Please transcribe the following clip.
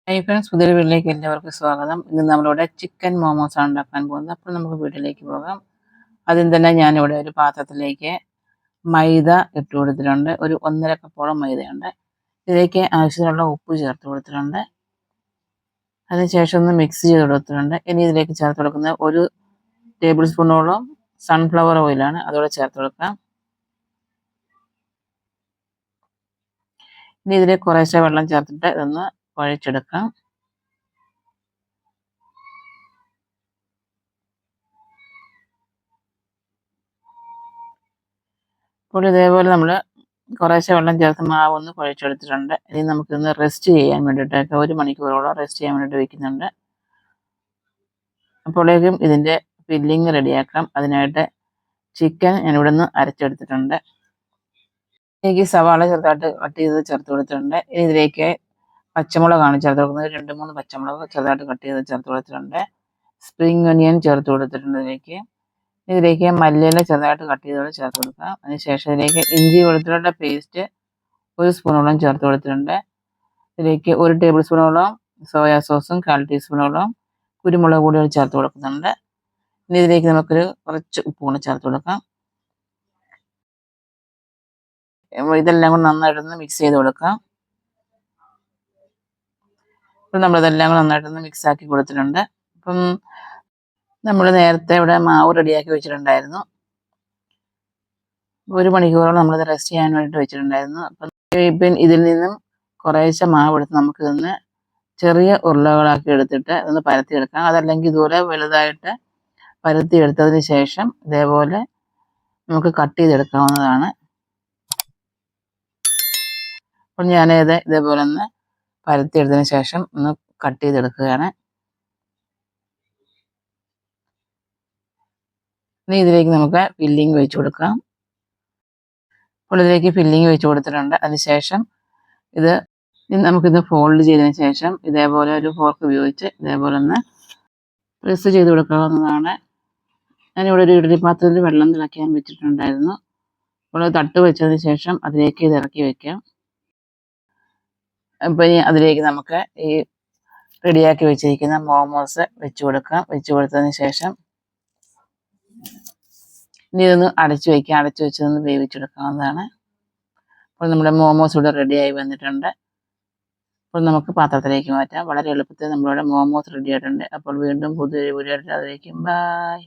Hi friends, പുതിയൊരു വീട്ടിലേക്ക് എല്ലാവർക്കും സ്വാഗതം. ഇന്ന് നമ്മളിവിടെ ചിക്കൻ മോമോസാണ് ഉണ്ടാക്കാൻ പോകുന്നത്. അപ്പോൾ നമുക്ക് വീട്ടിലേക്ക് പോകാം. ആദ്യം തന്നെ ഞാനിവിടെ ഒരു പാത്രത്തിലേക്ക് മൈദ ഇട്ട് കൊടുത്തിട്ടുണ്ട്. ഒരു 1.5 കപ്പോളം മൈദയുണ്ട്. ഇതിലേക്ക് ആവശ്യത്തിനുള്ള ഉപ്പ് ചേർത്ത് കൊടുത്തിട്ടുണ്ട്. അതിനുശേഷം ഒന്ന് മിക്സ് ചെയ്ത് കൊടുത്തിട്ടുണ്ട്. ഇനി ഇതിലേക്ക് ചേർത്ത് കൊടുക്കുന്നത് 1 ടേബിൾ സ്പൂണോളം സൺഫ്ലവർ ഓയിലാണ്. അതോടെ ചേർത്ത് കൊടുക്കാം. ഇനി ഇതിലേക്ക് കുറേശ്ശെ വെള്ളം ചേർത്തിട്ട് ഇതൊന്ന് കുഴച്ചെടുക്കാം. അപ്പോൾ ഇതേപോലെ നമ്മൾ കുറേശ്ശെ വെള്ളം ചേർത്ത് മാവൊന്ന് കുഴച്ചെടുത്തിട്ടുണ്ട്. ഇനി നമുക്കിതൊന്ന് റെസ്റ്റ് ചെയ്യാൻ വേണ്ടിയിട്ടൊക്കെ 1 മണിക്കൂറോളം റെസ്റ്റ് ചെയ്യാൻ വേണ്ടിയിട്ട് വയ്ക്കുന്നുണ്ട്. അപ്പോഴേക്കും ഇതിൻ്റെ ഫില്ലിങ് റെഡിയാക്കാം. അതിനായിട്ട് ചിക്കൻ ഞാനിവിടെ നിന്ന് അരച്ചെടുത്തിട്ടുണ്ട്. ഇതിലേക്ക് സവാള ചെറുതായിട്ട് കട്ട് ചെയ്ത് ചേർത്ത് കൊടുത്തിട്ടുണ്ട്. ഇനി ഇതിലേക്ക് പച്ചമുളകാണ് ചേർത്ത് കൊടുക്കുന്നത്. 2-3 പച്ചമുളക് ചെറുതായിട്ട് കട്ട് ചെയ്ത് ചേർത്ത് കൊടുത്തിട്ടുണ്ട്. സ്പ്രിംഗ് ഒനിയൻ ചേർത്ത് കൊടുത്തിട്ടുണ്ട്. ഇതിലേക്ക് മല്ലിയില ചെറുതായിട്ട് കട്ട് ചെയ്തോടെ ചേർത്ത് കൊടുക്കാം. അതിനുശേഷം ഇതിലേക്ക് ഇഞ്ചി വെളുത്തുള്ളിയുടെ പേസ്റ്റ് 1 സ്പൂണോളം ചേർത്ത് കൊടുത്തിട്ടുണ്ട്. ഇതിലേക്ക് 1 ടേബിൾ സ്പൂണോളം സോയാ സോസും 1/4 ടീസ്പൂണോളം കുരുമുളക് പൊടിയും ചേർത്ത് കൊടുക്കുന്നുണ്ട്. ഇനി ഇതിലേക്ക് നമുക്കൊരു കുറച്ച് ഉപ്പ് കൂടെ ചേർത്ത് കൊടുക്കാം. ഇതെല്ലാം കൂടെ നന്നായിട്ടൊന്ന് മിക്സ് ചെയ്ത് കൊടുക്കാം. ഇപ്പം നമ്മളിതെല്ലാം കൂടെ നന്നായിട്ടൊന്ന് മിക്സ് ആക്കി കൊടുത്തിട്ടുണ്ട്. അപ്പം നമ്മൾ നേരത്തെ ഇവിടെ മാവ് റെഡിയാക്കി വെച്ചിട്ടുണ്ടായിരുന്നു. 1 മണിക്കൂറോളം നമ്മളിത് റെസ്റ്റ് ചെയ്യാൻ വേണ്ടിയിട്ട് വെച്ചിട്ടുണ്ടായിരുന്നു. അപ്പം ഇപ്പം ഇതിൽ നിന്നും കുറേശ്ശെ മാവ് എടുത്ത് നമുക്കിതൊന്ന് ചെറിയ ഉരുളകളാക്കി എടുത്തിട്ട് ഇതൊന്ന് പരത്തിയെടുക്കാം. അതല്ലെങ്കിൽ ഇതുപോലെ വലുതായിട്ട് പരത്തിയെടുത്തതിന് ശേഷം ഇതേപോലെ നമുക്ക് കട്ട് ചെയ്തെടുക്കാവുന്നതാണ്. അപ്പോൾ ഞാനിത് ഇതേപോലെ ഒന്ന് പരത്തിയെടുത്തതിന് ശേഷം ഒന്ന് കട്ട് ചെയ്തെടുക്കുകയാണ്. ഇനി ഇതിലേക്ക് നമുക്ക് ഫില്ലിങ് വെച്ച് കൊടുക്കാം. അപ്പോൾ ഇതിലേക്ക് ഫില്ലിങ് വെച്ച് കൊടുത്തിട്ടുണ്ട്. അതിനുശേഷം നമുക്കിത് ഫോൾഡ് ചെയ്തതിന് ശേഷം ഇതേപോലെ ഒരു ഫോർക്ക് ഉപയോഗിച്ച് ഇതേപോലെ ഒന്ന് പ്രസ് ചെയ്ത് കൊടുക്കാവുന്നതാണ്. ഞാനിവിടെ ഒരു ഇഡ്ഡലി പാത്രത്തിൽ വെള്ളം തിളയ്ക്കാൻ വെച്ചിട്ടുണ്ടായിരുന്നു. അപ്പോൾ തട്ട് വെച്ചതിന് ശേഷം അതിലേക്ക് ഇത് ഇറക്കി വയ്ക്കാം. അപ്പോൾ ഇനി അതിലേക്ക് നമുക്ക് ഈ റെഡിയാക്കി വെച്ചിരിക്കുന്ന മോമോസ് വെച്ച് കൊടുക്കാം. വെച്ച് കൊടുത്തതിന് ശേഷം ഇനി ഇതൊന്ന് അടച്ചു വയ്ക്കാം. അടച്ചു വെച്ചതൊന്ന് വേവിച്ചെടുക്കാവുന്നതാണ്. അപ്പോൾ നമ്മുടെ മോമോസ് ഇവിടെ റെഡിയായി വന്നിട്ടുണ്ട്. അപ്പോൾ നമുക്ക് പാത്രത്തിലേക്ക് മാറ്റാം. വളരെ എളുപ്പത്തിൽ നമ്മളിവിടെ മോമോസ് റെഡി ആയിട്ടുണ്ട്. അപ്പോൾ വീണ്ടും പുതിയൊരു വീഡിയോ ആയിട്ട് അതിലേക്കും ബൈ.